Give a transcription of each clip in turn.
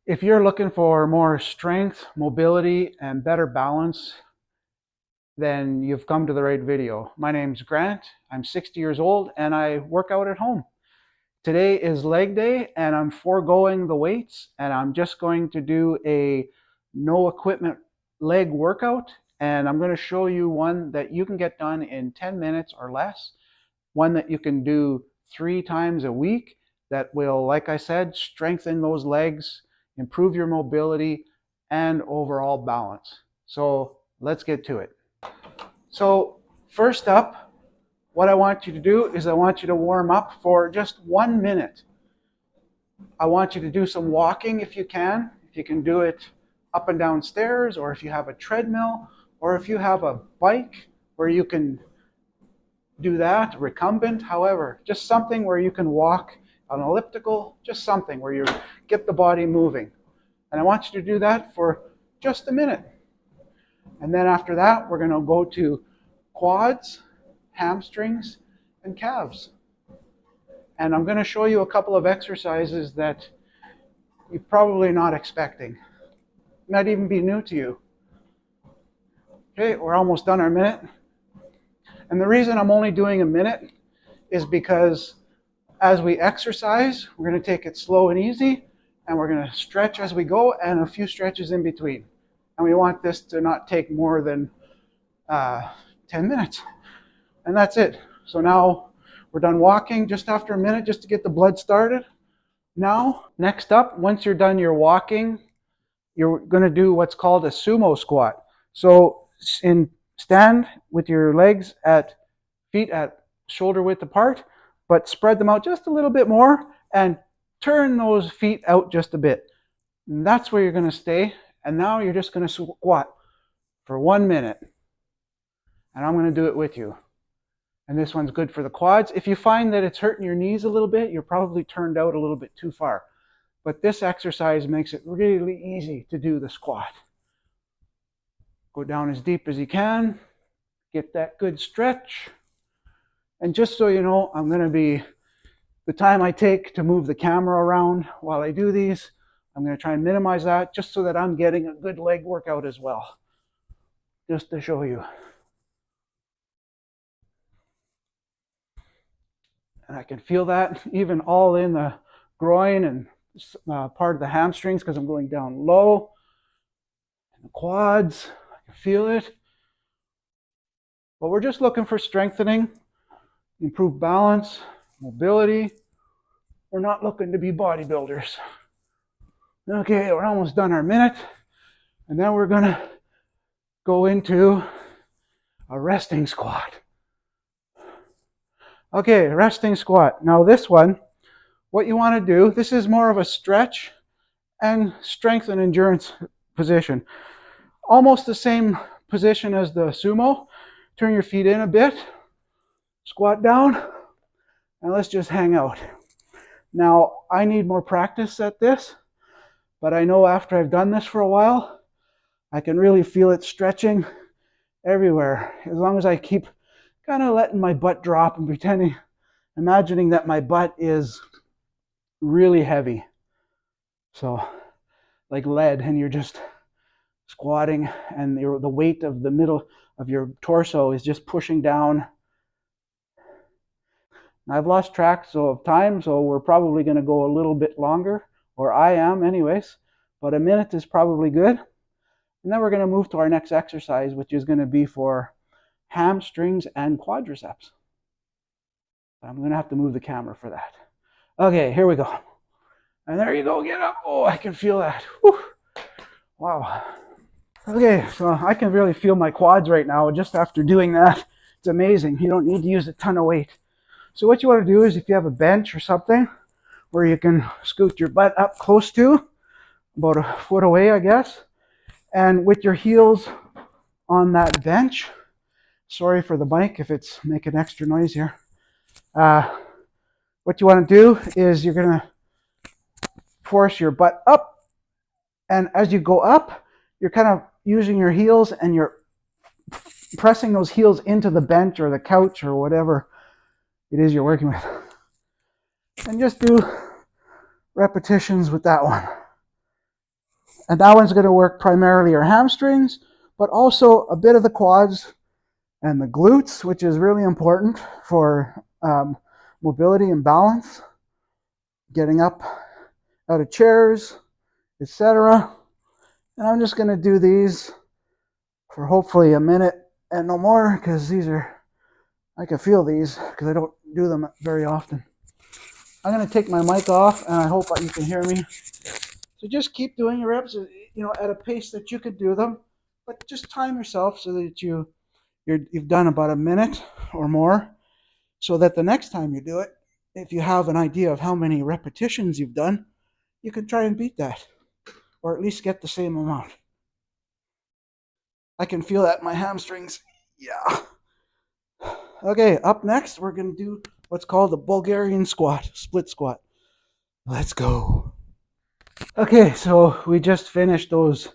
If you're looking for more strength, mobility, and better balance, then you've come to the right video. My name's Grant. I'm 60 years old and I work out at home. Today is leg day and I'm foregoing the weights and I'm just going to do a no equipment leg workout, and I'm going to show you one that you can get done in 10 minutes or less, one that you can do 3 times a week that will, like I said, strengthen those legs, improve your mobility, and overall balance. So let's get to it. So first up, what I want you to do is I want you to warm up for just 1 minute. I want you to do some walking if you can. If you can do it up and down stairs, or if you have a treadmill, or if you have a bike where you can do that, recumbent, however, just something where you can walk, an elliptical, just something where you get the body moving. And I want you to do that for just a minute. And then after that, we're going to go to quads, hamstrings, and calves. And I'm going to show you a couple of exercises that you're probably not expecting. Might even be new to you. Okay, we're almost done our minute. And the reason I'm only doing a minute is because as we exercise, we're going to take it slow and easy, and we're going to stretch as we go, and a few stretches in between. And we want this to not take more than 10 minutes. And that's it. So now we're done walking just after a minute, just to get the blood started. Now, next up, once you're done your walking, you're going to do what's called a sumo squat. So stand with your legs feet at shoulder width apart, but spread them out just a little bit more and turn those feet out just a bit. And that's where you're going to stay. And now you're just going to squat for 1 minute. And I'm going to do it with you. And this one's good for the quads. If you find that it's hurting your knees a little bit, you're probably turned out a little bit too far. But this exercise makes it really easy to do the squat. Go down as deep as you can. Get that good stretch. And just so you know, the time I take to move the camera around while I do these, I'm going to try and minimize that just so that I'm getting a good leg workout as well. Just to show you. And I can feel that even all in the groin and part of the hamstrings because I'm going down low. And the quads, I can feel it. But we're just looking for strengthening, improved balance, mobility. We're not looking to be bodybuilders. Okay, we're almost done our minute. And then we're going to go into a resting squat. Okay, resting squat. Now this one, what you want to do, this is more of a stretch and strength and endurance position. Almost the same position as the sumo. Turn your feet in a bit, squat down, and let's just hang out. Now, I need more practice at this, but I know after I've done this for a while, I can really feel it stretching everywhere. As long as I keep kind of letting my butt drop and imagining that my butt is really heavy. So, like lead, and you're just squatting, and the weight of the middle of your torso is just pushing down. I've lost track of time, so we're probably going to go a little bit longer, or I am anyways, but a minute is probably good. And then we're going to move to our next exercise, which is going to be for hamstrings and quadriceps. I'm going to have to move the camera for that. Okay, here we go. And there you go, get up. Oh, I can feel that. Whew. Wow. Okay, so I can really feel my quads right now just after doing that. It's amazing. You don't need to use a ton of weight. So what you want to do is, if you have a bench or something where you can scoot your butt up close to, about a foot away, I guess, and with your heels on that bench, sorry for the mic if it's making extra noise here. What you want to do is you're going to force your butt up, and as you go up, you're kind of using your heels and you're pressing those heels into the bench or the couch or whatever it is you're working with. And just do repetitions with that one. And that one's going to work primarily your hamstrings, but also a bit of the quads and the glutes, which is really important for mobility and balance, getting up out of chairs, etc. And I'm just going to do these for hopefully a minute and no more, because these are, I can feel these because I don't do them very often. I'm going to take my mic off, and I hope that you can hear me. So just keep doing your reps, at a pace that you could do them, but just time yourself so that you've done about a minute or more, so that the next time you do it, if you have an idea of how many repetitions you've done, you can try and beat that, or at least get the same amount. I can feel that in my hamstrings. Yeah. Okay, up next, we're going to do what's called the Bulgarian squat, split squat. Let's go. Okay, so we just finished those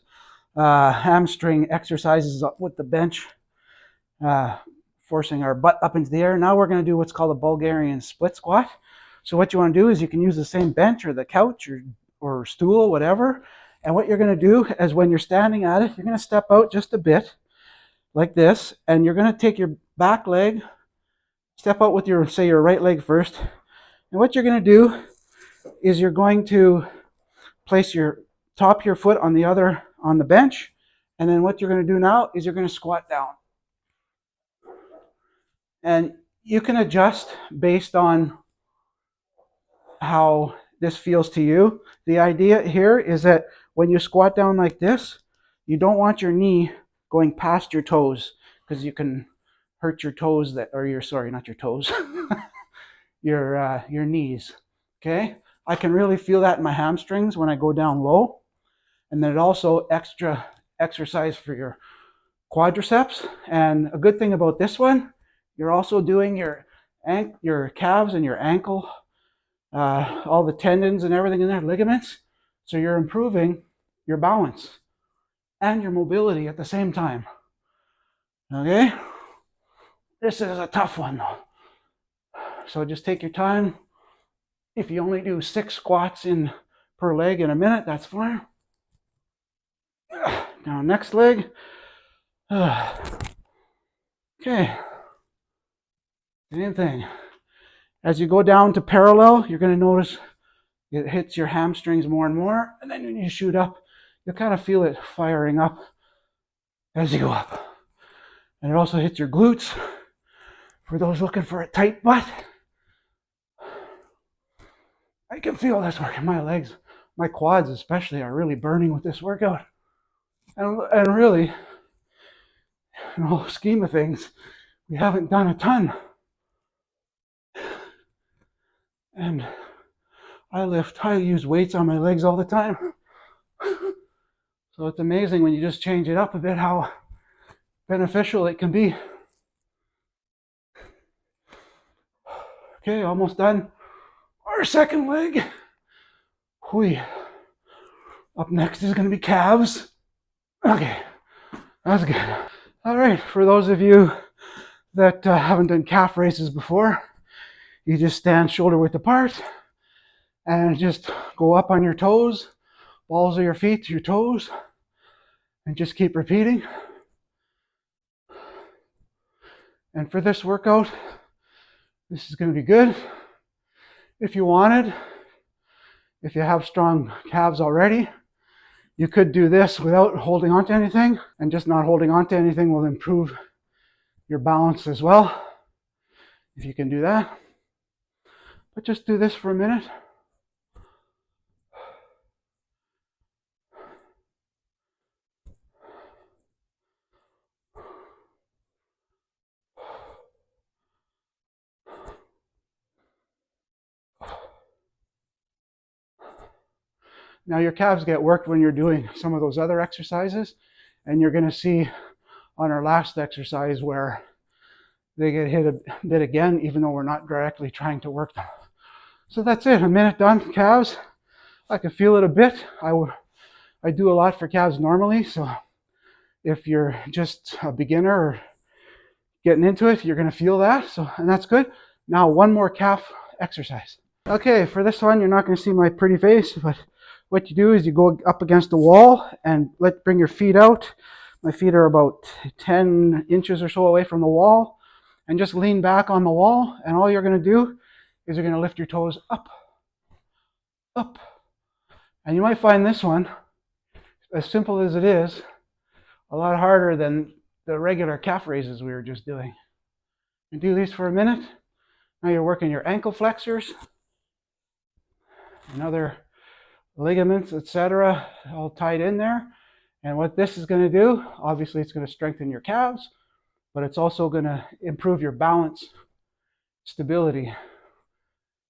hamstring exercises up with the bench, forcing our butt up into the air. Now we're going to do what's called a Bulgarian split squat. So what you want to do is you can use the same bench or the couch or stool, whatever. And what you're going to do is when you're standing at it, you're going to step out just a bit like this, and you're going to take your back leg, step out with your right leg first. And what you're going to do is you're going to place your top of your foot on the bench, and then what you're going to do now is you're going to squat down. And you can adjust based on how this feels to you. The idea here is that when you squat down like this, you don't want your knee going past your toes, because you can hurt your toes not your toes, your knees. Okay, I can really feel that in my hamstrings when I go down low, and then it also extra exercise for your quadriceps. And a good thing about this one, you're also doing your calves and your ankle, all the tendons and everything in there, ligaments. So you're improving your balance and your mobility at the same time. Okay, this is a tough one though. So just take your time. If you only do 6 squats per leg in a minute, that's fine. Now next leg. Okay, same thing. As you go down to parallel, you're going to notice it hits your hamstrings more and more, and then when you shoot up, you'll kind of feel it firing up as you go up. And it also hits your glutes for those looking for a tight butt. I can feel this working. My legs, my quads especially, are really burning with this workout. And really, in the whole scheme of things, we haven't done a ton. And I use weights on my legs all the time. So it's amazing when you just change it up a bit how beneficial it can be. Okay, almost done. Our second leg. Up next is going to be calves. Okay, that's good. All right, for those of you that haven't done calf raises before, you just stand shoulder width apart and just go up on your toes, balls of your feet to your toes, and just keep repeating. And for this workout, this is going to be good. If you have strong calves already, you could do this without holding on to anything, and just not holding on to anything will improve your balance as well, if you can do that. But just do this for a minute. Now your calves get worked when you're doing some of those other exercises, and you're going to see on our last exercise where they get hit a bit again, even though we're not directly trying to work them. So that's it, a minute done, calves. I can feel it a bit. I do a lot for calves normally, so if you're just a beginner or getting into it, you're going to feel that, and that's good. Now one more calf exercise. Okay, for this one, you're not going to see my pretty face, but what you do is you go up against the wall and bring your feet out. My feet are about 10 inches or so away from the wall, and just lean back on the wall, and all you're going to do is you're going to lift your toes up, up. And you might find this one, as simple as it is, a lot harder than the regular calf raises we were just doing. You do these for a minute. Now you're working your ankle flexors and other ligaments, etc., all tied in there. And what this is going to do, obviously it's going to strengthen your calves, but it's also going to improve your balance, stability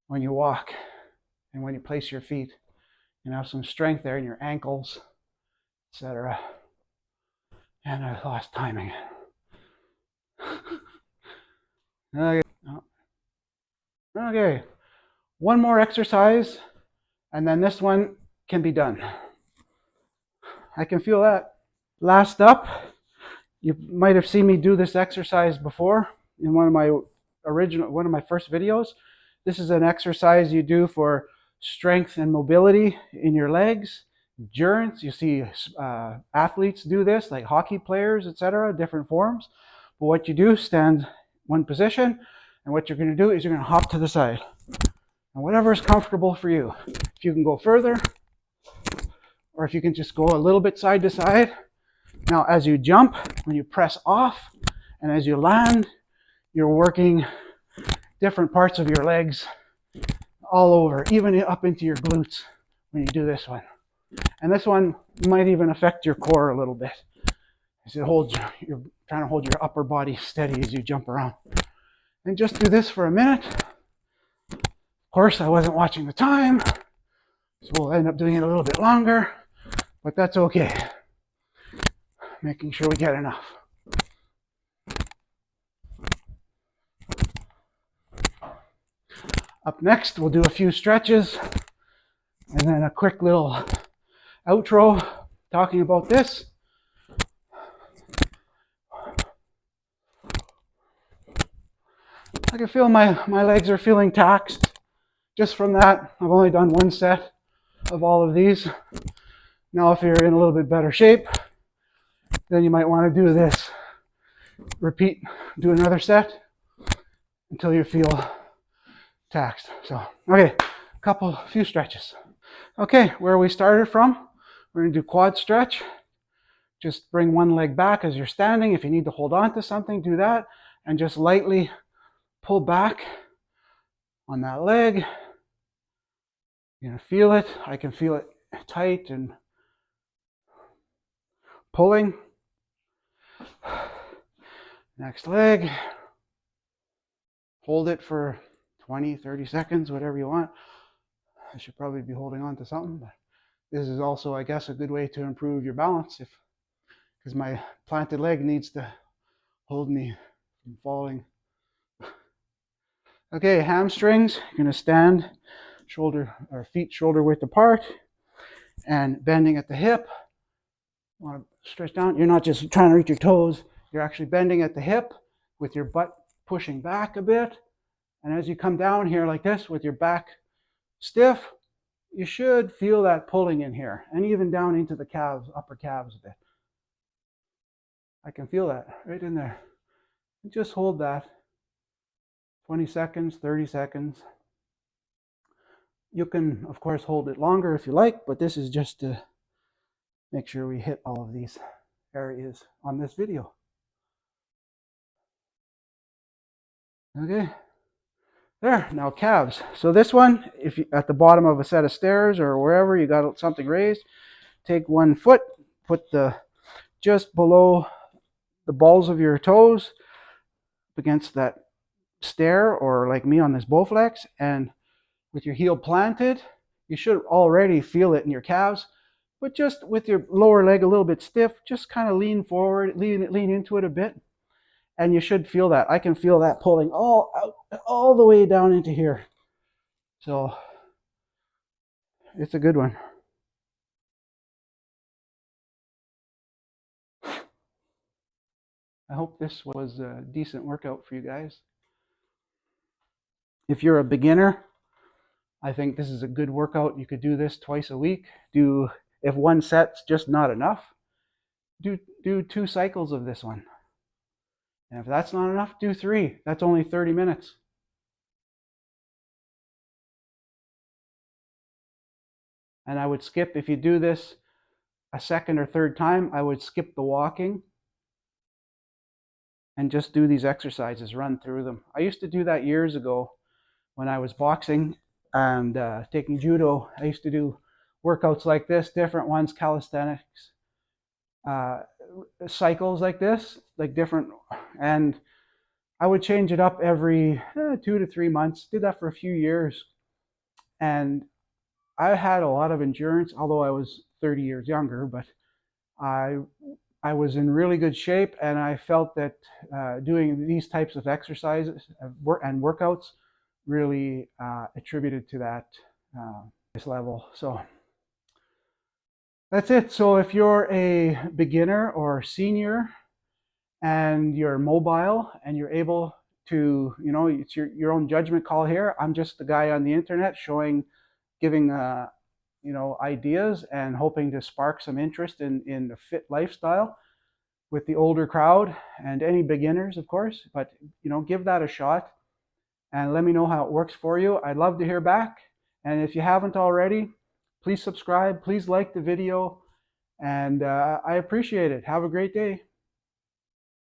when you walk and when you place your feet. You have some strength there in your ankles, etc. And I lost timing. Okay, one more exercise, and then this one can be done. I can feel that. Last up, you might have seen me do this exercise before in one of my first videos. This is an exercise you do for strength and mobility in your legs, endurance. You see athletes do this, like hockey players, etc., different forms. But what you do, stand one position, and what you're going to do is you're going to hop to the side. And whatever is comfortable for you. If you can go further, or if you can just go a little bit side to side. Now, as you jump, when you press off, and as you land, you're working different parts of your legs all over, even up into your glutes when you do this one. And this one might even affect your core a little bit. As you're trying to hold your upper body steady as you jump around. And just do this for a minute. Of course, I wasn't watching the time, so we'll end up doing it a little bit longer, but that's okay. Making sure we get enough. Up next, we'll do a few stretches and then a quick little outro talking about this. I can feel my legs are feeling taxed just from that. I've only done one set of all of these. Now, if you're in a little bit better shape, then you might want to do this. Repeat, do another set until you feel taxed. So, okay, few stretches. Okay, where we started from, we're going to do quad stretch. Just bring one leg back as you're standing. If you need to hold on to something, do that. And just lightly pull back on that leg. You're going to feel it. I can feel it tight and pulling. Next leg. Hold it for 20, 30 seconds, whatever you want. I should probably be holding on to something, but this is also, I guess, a good way to improve your balance because my planted leg needs to hold me from falling. Okay, hamstrings. You're going to stand feet shoulder width apart and bending at the hip. You want to stretch down. You're not just trying to reach your toes. You're actually bending at the hip with your butt pushing back a bit. And as you come down here like this with your back stiff, you should feel that pulling in here and even down into the calves, upper calves a bit. I can feel that right in there. Just hold that 20 seconds, 30 seconds. You can, of course, hold it longer if you like, but this is just to make sure we hit all of these areas on this video. Okay. There, now calves. So this one, if you at the bottom of a set of stairs or wherever you got something raised, take one foot, put just below the balls of your toes against that stair, or like me on this Bowflex, and with your heel planted, you should already feel it in your calves, but just with your lower leg a little bit stiff, just kind of lean forward, lean into it a bit, and you should feel that. I can feel that pulling all the way down into here. So it's a good one. I hope this was a decent workout for you guys. If you're a beginner, I think this is a good workout. You could do this twice a week. If one set's just not enough, do 2 cycles of this one. And if that's not enough, do 3. That's only 30 minutes. And I would skip, if you do this a second or third time, I would skip the walking and just do these exercises, run through them. I used to do that years ago when I was boxing and taking judo. I used to do workouts like this, different ones, calisthenics, uh, cycles like this, like different, and I would change it up every 2 to 3 months. Did that for a few years, and I had a lot of endurance, although I was 30 years younger, but I I was in really good shape, and I felt that doing these types of exercises and workouts really attributed to that this level. So that's it. So if you're a beginner or senior and you're mobile and you're able to, it's your own judgment call here. I'm just the guy on the internet giving ideas and hoping to spark some interest in the fit lifestyle with the older crowd and any beginners, of course. But give that a shot and let me know how it works for you. I'd love to hear back. And if you haven't already, please subscribe, please like the video, and I appreciate it. Have a great day.